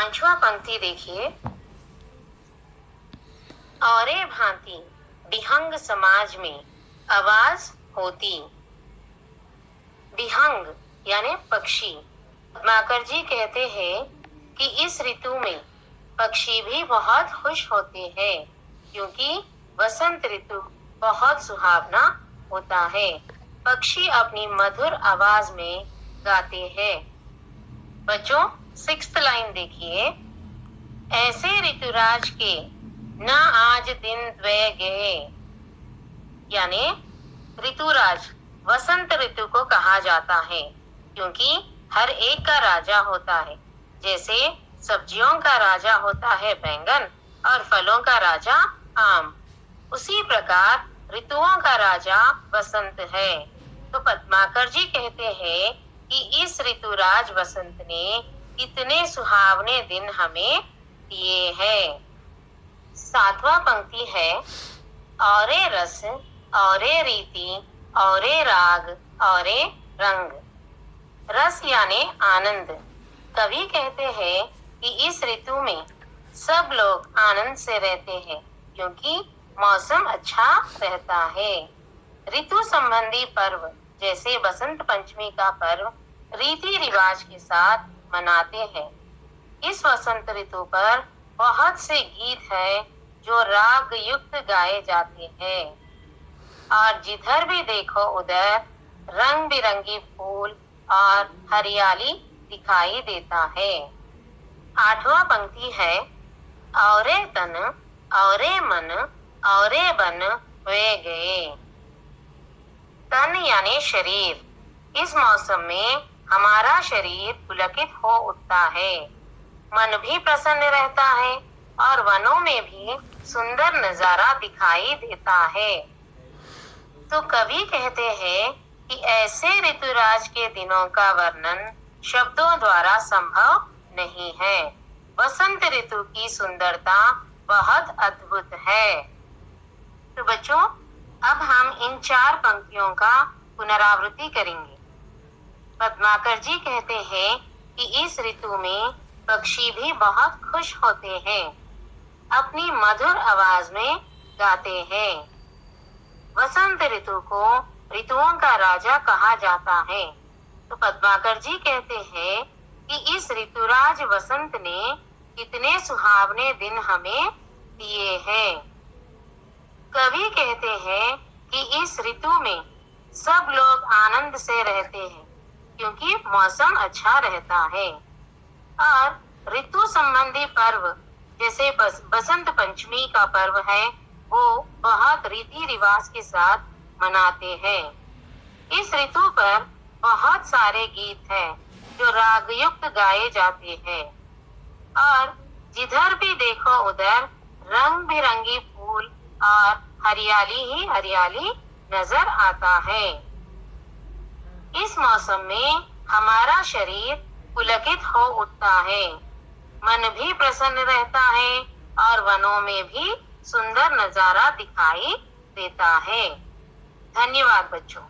पांचवा पंक्ति देखिए। औरे भांति विहंग समाज में आवाज होती। विहंग यानी पक्षी। पद्माकर जी कहते हैं कि इस ऋतु में पक्षी भी बहुत खुश होते हैं, क्योंकि वसंत ऋतु बहुत सुहावना होता है। पक्षी अपनी मधुर आवाज में गाते हैं। बच्चों, 6th लाइन देखिए। ऐसे ऋतुराज के न आज दिन द्वय गए, यानी ऋतुराज वसंत ऋतु को कहा जाता है, क्योंकि हर एक का राजा होता है। जैसे सब्जियों का राजा होता है बैंगन और फलों का राजा आम, उसी प्रकार ऋतुओं का राजा वसंत है। तो पद्माकर जी कहते हैं कि इस ऋतुराज वसंत ने इतने सुहावने दिन हमें दिए हैं। 7वां पंक्ति है। औरे रस, औरे रीति, औरे राग, औरे रंग। रस यानी आनंद। कवि कहते हैं कि इस ऋतु में सब लोग आनंद से रहते हैं, क्योंकि मौसम अच्छा रहता है। ऋतु संबंधी पर्व जैसे बसंत पंचमी का पर्व रीति रिवाज के साथ मनाते हैं। इस वसंत ऋतु पर बहुत से गीत हैं जो राग युक्त गाए जाते हैं, और जिधर भी देखो उधर रंग बिरंगी फूल और हरियाली दिखाई देता है। 8वां पंक्ति है। औरे तन, औरे मन, औरे बन हुए गए। तन यानी शरीर। इस मौसम में हमारा शरीर पुलकित हो उठता है, मन भी प्रसन्न रहता है और वनों में भी सुंदर नजारा दिखाई देता है। तो कवि कहते हैं कि ऐसे ऋतुराज के दिनों का वर्णन शब्दों द्वारा संभव नहीं है। वसंत ऋतु की सुंदरता बहुत अद्भुत है। तो बच्चों, अब हम इन 4 पंक्तियों का पुनरावृत्ति करेंगे। पद्माकर जी कहते हैं कि इस ऋतु में पक्षी भी बहुत खुश होते हैं, अपनी मधुर आवाज में गाते हैं। वसंत ऋतु को ऋतुओं का राजा कहा जाता है। तो पद्माकर जी कहते हैं कि इस ऋतुराज वसंत ने कितने सुहावने दिन हमें दिए हैं। कवि कहते हैं कि इस ऋतु में सब लोग आनंद से रहते हैं, क्योंकि मौसम अच्छा रहता है। और ऋतु संबंधी पर्व जैसे बसंत पंचमी का पर्व है, वो बहुत रीति रिवाज के साथ मनाते हैं। इस ऋतु पर बहुत सारे गीत हैं जो राग युक्त गाए जाते हैं, और जिधर भी देखो उधर रंग बिरंगी फूल और हरियाली ही हरियाली नजर आता है। इस मौसम में हमारा शरीर पुलकित हो उठता है, मन भी प्रसन्न रहता है और वनों में भी सुंदर नजारा दिखाई देता है। धन्यवाद बच्चों।